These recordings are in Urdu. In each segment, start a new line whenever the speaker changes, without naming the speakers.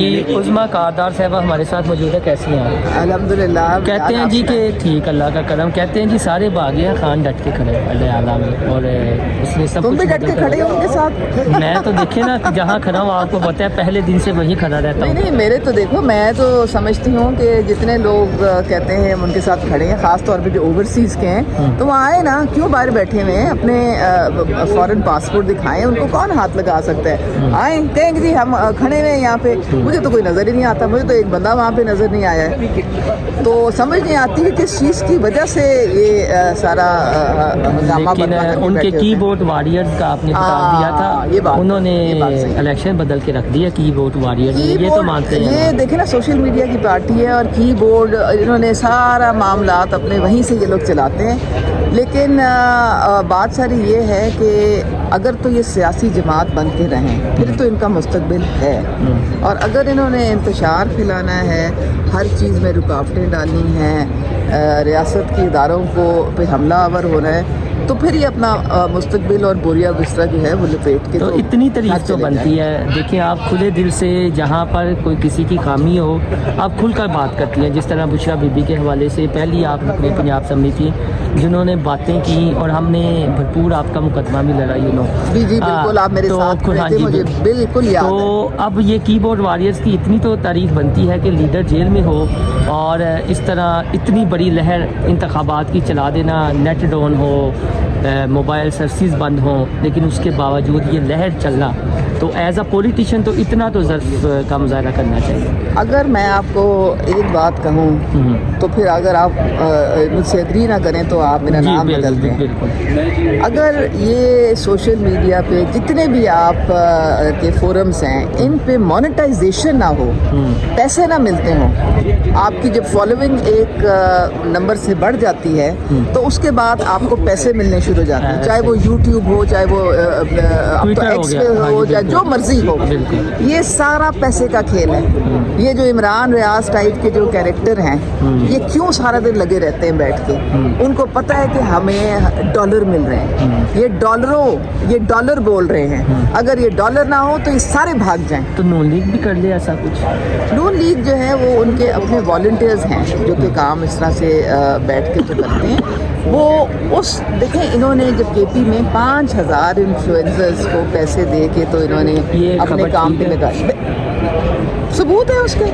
جی عظمیٰ کاردار صاحبہ ہمارے ساتھ موجود ہے، کیسی ہیں آپ؟
الحمدللہ.
کہتے ہیں جی کہ ٹھیک اللہ کا کرم، کہتے ہیں جی سارے باغی ہیں، خان ڈٹ کے کھڑے اللہ اعلیٰ میں، اور اس نے سب
تم بھی
کچھ
ڈٹ کے کھڑے ہو ان کے ساتھ؟
میں تو دیکھیں نا جہاں کھڑا ہوں آپ کو پتہ ہے پہلے دن سے وہیں کھڑا رہتا ہوں.
نہیں میرے تو دیکھو، میں تو سمجھتی ہوں کہ جتنے لوگ کہتے ہیں ہم ان کے ساتھ کھڑے ہیں، خاص طور پہ جو اوورسیز کے ہیں، تو وہ آئے نا، کیوں باہر بیٹھے ہوئے ہیں، اپنے فورن پاسپورٹ دکھائیں، ان کو کون ہاتھ لگا سکتا ہے؟ آئیں کہیں کہ جی ہم کھڑے ہوئے ہیں یہاں پہ، مجھے تو کوئی نظر ہی نہیں آتا، مجھے تو ایک بندہ وہاں پہ نظر نہیں آیا ہے. تو سمجھ نہیں آتی ہے کس چیز کی وجہ سے یہ سارا ہنگامہ
لیکن ان کے کی بورڈ واریئرز کا آپ نے بتا دیا تھا، انہوں نے الیکشن بدل کے رکھ دیا کی بورڈ واریئرز، یہ تو مانتے ہیں.
یہ دیکھیں نا، سوشل میڈیا کی پارٹی ہے اور کی بورڈ انہوں نے سارا معاملات اپنے وہیں سے یہ لوگ چلاتے ہیں. لیکن بات ساری یہ ہے کہ اگر تو یہ سیاسی جماعت بن کے رہیں پھر تو ان کا مستقبل ہے، اور اگر انہوں نے انتشار پھیلانا ہے، ہر چیز میں رکاوٹیں ڈالنی ہیں، ریاست کے اداروں کو پہ حملہ آور ہونا ہے، تو پھر یہ اپنا مستقبل اور بوریا بستر جو ہے وہ لپیٹ کے
تو اتنی تعریف تو بنتی ہے. دیکھیں آپ کھلے دل سے جہاں پر کوئی کسی کی خامی ہو آپ کھل کر بات کرتی ہیں، جس طرح بشرا بی بی کے حوالے سے پہلی آپ اپنے پنجاب اسمبلی تھی جنہوں نے باتیں کی، اور ہم نے بھرپور آپ کا مقدمہ بھی لڑا.
جی بالکل، آپ میرے ساتھ کھڑے تھے، مجھے بالکل یاد ہے.
تو اب یہ کی بورڈ واریئرز کی اتنی تو تعریف بنتی ہے کہ لیڈر جیل میں ہو اور اس طرح اتنی بڑی لہر انتخابات کی چلا دینا، نیٹ ڈاؤن ہو، موبائل سروسز بند ہوں، لیکن اس کے باوجود یہ لہر چلنا، تو ایز اے پولیٹیشین تو اتنا تو ظرف کا مظاہرہ کرنا چاہیے.
اگر میں آپ کو ایک بات کہوں تو پھر اگر آپ مجھ سے اگری نہ کریں تو آپ میرا نام بدل دیں. اگر یہ سوشل میڈیا پہ جتنے بھی آپ کے فورمز ہیں ان پہ مونیٹائزیشن نہ ہو، پیسے نہ ملتے ہوں، آپ کی جب فالوئنگ ایک نمبر سے بڑھ جاتی ہے تو اس کے بعد آپ کو پیسے ملنے شروع ہو جاتے ہیں، چاہے وہ یوٹیوب ہو، چاہے وہ ایکس پہ ہو، چاہے جو مرضی ہو، یہ سارا پیسے کا کھیل ہے. یہ جو عمران ریاض ٹائپ کے جو کیریکٹر ہیں یہ کیوں سارا دن لگے رہتے ہیں بیٹھ کے؟ ان کو پتہ ہے کہ ہمیں ڈالر مل رہے ہیں، یہ ڈالر بول رہے ہیں، اگر یہ ڈالر نہ ہو تو یہ سارے بھاگ جائیں.
تو نون لیگ بھی کر لے ایسا کچھ؟
نون لیگ جو ہے وہ ان کے اپنے والنٹیئرز ہیں جو کہ کام اس طرح سے بیٹھ کے جو کرتے ہیں. وہ دیکھیں انہوں نے جب کے پی میں 5000 انفلوئنسرز کو پیسے دے کے تو انہوں نے اپنے کام پہ لگائے، ثبوت ہے، اس کے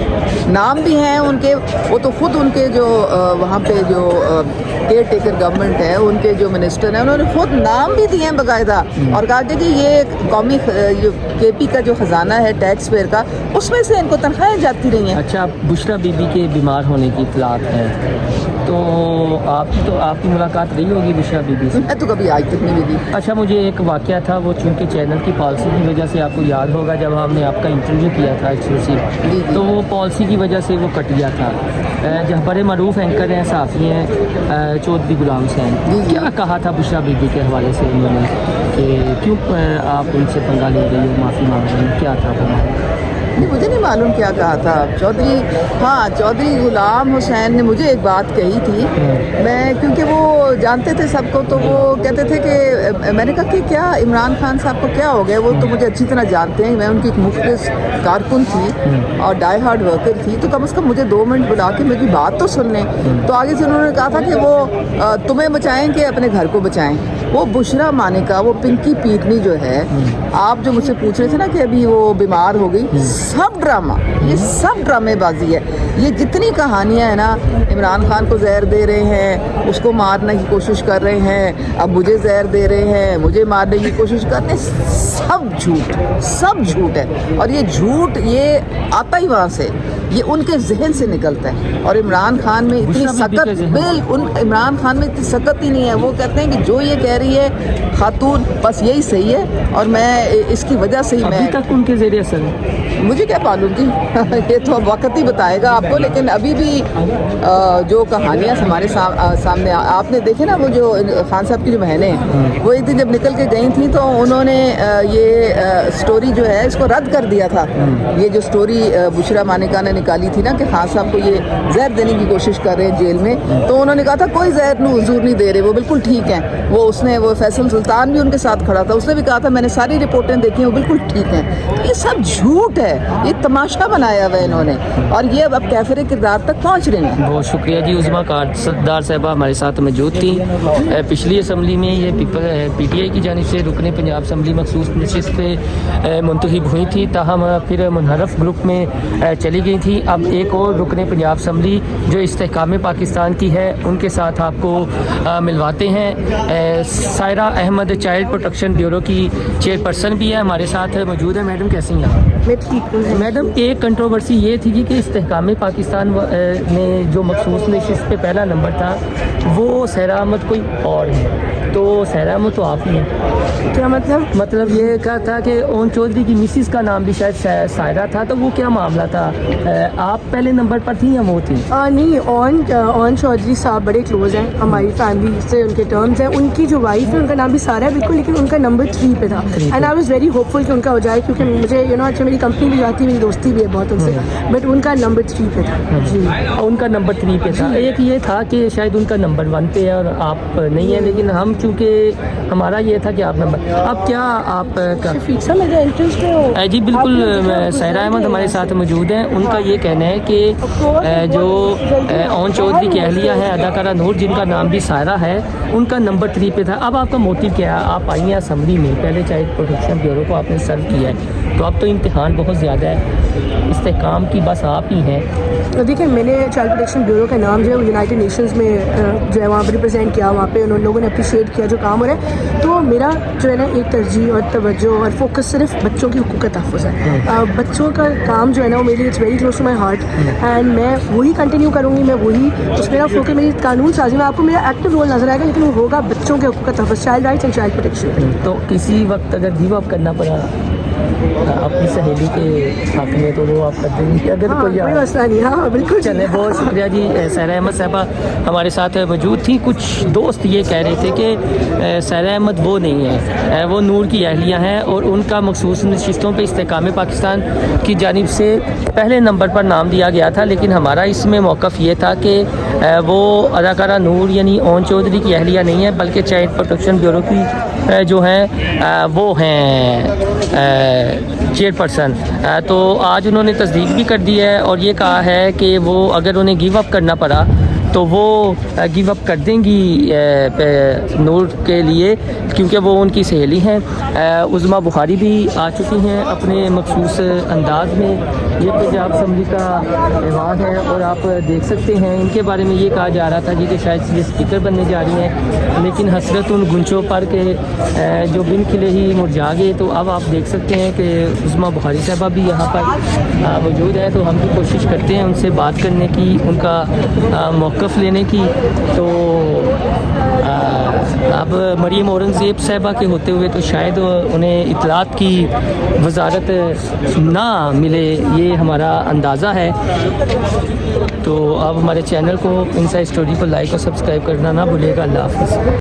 نام بھی ہیں ان کے، وہ تو خود ان کے جو وہاں پہ جو کیئر ٹیکر گورنمنٹ ہے ان کے جو منسٹر ہیں انہوں نے خود نام بھی دیے ہیں باقاعدہ، اور کہا کہ یہ قومی کے پی کا جو خزانہ ہے ٹیکس پیئر کا، اس میں سے ان کو تنخواہیں جاتی رہی ہیں.
اچھا، بشرا بی بی کے بیمار ہونے کی اطلاعات ہیں، تو آپ کی ملاقات رہی ہوگی بشرا بی بی سے؟
میں تو کبھی آج تک نہیں ملی.
اچھا، مجھے ایک واقعہ تھا، وہ چونکہ چینل کی پالیسی کی وجہ سے آپ کو یاد ہوگا جب ہم نے آپ کا انٹرویو کیا تھا ایکسکلوسیو، تو وہ پالیسی کی وجہ سے وہ کٹ گیا تھا. جب بڑے معروف اینکر ہیں، صحافی ہیں چودھری غلام حسین، کیا کہا تھا بشرا بی بی کے حوالے سے انہوں نے کہ کیوں آپ ان سے پنگا لے رہی ہو، معافی مانگ رہی ہو، کیا تھا وہ؟
نہیں، مجھے نہیں معلوم کیا کہا تھا چودھری غلام حسین نے مجھے ایک بات کہی تھی، میں کیونکہ وہ جانتے تھے سب کو، تو وہ کہتے تھے کہ میں نے کہا کہ کیا عمران خان صاحب کو کیا ہو گیا، وہ تو مجھے اچھی طرح جانتے ہیں، میں ان کی ایک مخلص کارکن تھی اور ڈائی ہارڈ ورکر تھی، تو کم از کم مجھے 2 منٹ بلا کے میری بات تو سن لیں. تو آگے سے انہوں نے کہا تھا کہ وہ تمہیں بچائیں کہ اپنے گھر کو بچائیں. وہ بشرا مانیکا، وہ پنکی پیٹنی جو ہے، آپ جو مجھ سے پوچھ رہے تھے نا کہ ابھی وہ بیمار ہو گئی، سب ڈرامہ، یہ سب ڈرامے بازی ہے. یہ جتنی کہانیاں ہیں نا، عمران خان کو زہر دے رہے ہیں، اس کو مارنے کی کوشش کر رہے ہیں، اب مجھے زہر دے رہے ہیں، مجھے مارنے کی کوشش کر رہے ہیں، سب جھوٹ ہے. اور یہ جھوٹ یہ آتا ہی وہاں سے، یہ ان کے ذہن سے نکلتا ہے. اور عمران خان میں اتنی سکت، عمران خان میں اتنی سکت ہی نہیں ہے. وہ کہتے ہیں کہ جو یہ کہہ رہی ہے خاتون بس یہی صحیح ہے، اور میں اس کی وجہ سے ہی
ابھی تک ان کے زیر اثر ہے.
مجھے کیا معلوم جی، یہ تو اب وقت ہی بتائے گا. آپ کو, لیکن ابھی بھی جو کہانیاں ہمارے سامنے آپ نے دیکھے نا, وہ جو خان صاحب کی جو بہنیں ہیں وہ ایک دن جب نکل کے گئی تھیں تو انہوں نے یہ سٹوری جو ہے اس کو رد کر دیا تھا. یہ جو سٹوری بشرا مانیکا نے نکالی تھی نا کہ خان صاحب کو یہ زہر دینے کی کوشش کر رہے ہیں جیل میں, تو انہوں نے کہا تھا کوئی زہر حضور نہیں دے رہے, وہ بالکل ٹھیک ہیں. وہ فیصل سلطان بھی ان کے ساتھ کھڑا تھا, اس نے بھی کہا تھا میں نے ساری رپورٹیں دیکھی ہیں وہ بالکل ٹھیک ہیں. یہ سب جھوٹ ہے, یہ تماشا بنایا ہوا ہے انہوں نے, اور یہ اب کیفر کردار تک پہنچ رہے ہیں.
بہت شکریہ جی. عظمیٰ کارڈار صاحبہ ہمارے ساتھ موجود تھیں. پچھلی اسمبلی میں یہ پی ٹی آئی کی جانب سے رکن پنجاب اسمبلی مخصوص نشست پہ منتخب ہوئی تھی, تاہم پھر منحرف گروپ میں چلی گئی تھی. اب ایک اور رکن پنجاب اسمبلی جو استحکام پاکستان کی ہے ان کے ساتھ آپ کو ملواتے ہیں. Saira Ahmed child protection bureau کی چیئرپرسن بھی ہے ہمارے ساتھ موجود ہے. میڈم کیسی ہیں آپ؟
میں ٹھیک ہوں.
میڈم ایک کنٹروورسی یہ تھی کہ استحکام پاکستان میں جو مخصوص نشست پہ پہلا نمبر تھا وہ سائرہ احمد کوئی اور ہے, تو سائرہ احمد تو آپ ہی ہیں.
کیا
مطلب یہ کہا تھا کہ اون چودھری کی مسز کا نام بھی شاید سائرہ تھا, تو وہ کیا معاملہ تھا؟ آپ پہلے نمبر پر تھیں یا وہ تھیں؟
نہیں, اون چودھری صاحب بڑے کلوز ہیں ہماری فیملی سے, ان کے ٹرمز ہیں. ان کی جو وائف ہے ان کا نام بھی سارا ہے بالکل, لیکن ان کا نمبر 3 پہ تھا. And I was very hopeful کہ ان کا ہو جائے, کیونکہ مجھے اچھا میری کمپنی بھی جاتی ہے, میری دوستی بھی ہے بہت ان سے, بٹ ان کا نمبر 3 پہ تھا.
جی, ان کا نمبر 3 پہ تھا. ایک یہ تھا کہ شاید ان کا نمبر 1 پہ ہے اور آپ نہیں ہیں, لیکن ہم چونکہ ہمارا یہ تھا کہ آپ نمبر, اب کیا آپ
شفیق صاحب میرا انٹرسٹ ہے.
جی بالکل, سائرہ احمد ہمارے ساتھ موجود ہیں. ان کا یہ کہنا ہے کہ جو اون چودھری کی اہلیہ ہیں اداکارہ نور, جن کا نام بھی سائرہ ہے, ان کا نمبر 3 پہ تھا. اب آپ کا موٹیو کیا ہے؟ آپ آئی ہیں اسمبلی میں, پہلے چائلڈ پروٹیکشن بیورو کو آپ نے سرو کیا ہے, تو اب تو امتحان بہت زیادہ ہے, استحکام کی بس آپ ہی ہیں.
دیکھیں, میں نے چائلڈ پروٹیکشن بیورو کا نام جو ہے وہ یونائٹڈ نیشنز میں جو ہے وہاں پہ ریپرزینٹ کیا, وہاں پہ انہوں لوگوں نے اپریشیٹ کیا جو کام ہو رہا ہے. تو میرا جو ہے نا ایک ترجیح اور توجہ اور فوکس صرف بچوں کے حقوق کا تحفظ ہے. بچوں کا کام جو ہے نا وہ میرے لیے it's very close to my heart, and میں وہی کنٹینیو کروں گی. میں وہی اس میرا فوکس, میری قانون سازی میں آپ کو میرا ایکٹیو رول نظر آئے گا, لیکن وہ ہوگا بچوں کے حقوق کا تحفظ, child rights and child protection.
تو کسی وقت اگر گیو اپ کرنا پڑا اپنی سہیلی کے حق میں تو وہ آپ کر دیں گے اگر کوئی
مسئلہ نہیں؟ ہاں بالکل.
چلیں, بہت شکریہ جی. سائرہ احمد صاحبہ ہمارے ساتھ موجود تھیں. کچھ دوست یہ کہہ رہے تھے کہ سائرہ احمد وہ نہیں ہے, وہ نور کی اہلیہ ہیں اور ان کا مخصوص نشستوں پہ استحکام پاکستان کی جانب سے پہلے نمبر پر نام دیا گیا تھا, لیکن ہمارا اس میں موقف یہ تھا کہ وہ اداکارہ نور یعنی اون چودھری کی اہلیہ نہیں ہے, بلکہ چائلڈ پروٹیکشن بیورو کی جو ہیں وہ ہیں چیئرپرسن. تو آج انہوں نے تصدیق بھی کر دی ہے اور یہ کہا ہے کہ وہ اگر انہیں گیو اپ کرنا پڑا تو وہ گیو اپ کر دیں گی نور کے لیے, کیونکہ وہ ان کی سہیلی ہیں. عظمیٰ بخاری بھی آ چکی ہیں اپنے مخصوص انداز میں. یہ پنجاب اسمبلی کا ایوارڈ ہے اور آپ دیکھ سکتے ہیں ان کے بارے میں یہ کہا جا رہا تھا جی کہ شاید یہ اسپیکر بننے جا رہی ہیں, لیکن حسرت ان گنچوں پر کہ جو بن کھلے ہی مرجھا گئے. تو اب آپ دیکھ سکتے ہیں کہ عظمیٰ بخاری صاحبہ بھی یہاں پر موجود ہے, تو ہم بھی کوشش کرتے ہیں ان سے بات کرنے کی, ان کا موقف لینے کی. تو اب مریم اورنگزیب صاحبہ کے ہوتے ہوئے تو شاید انہیں اطلاعات کی وزارت نہ ملے, یہ ہمارا اندازہ ہے. تو اب ہمارے چینل کو انسائیڈ اسٹوری کو لائک اور سبسکرائب کرنا نہ بھولے گا. اللہ حافظ.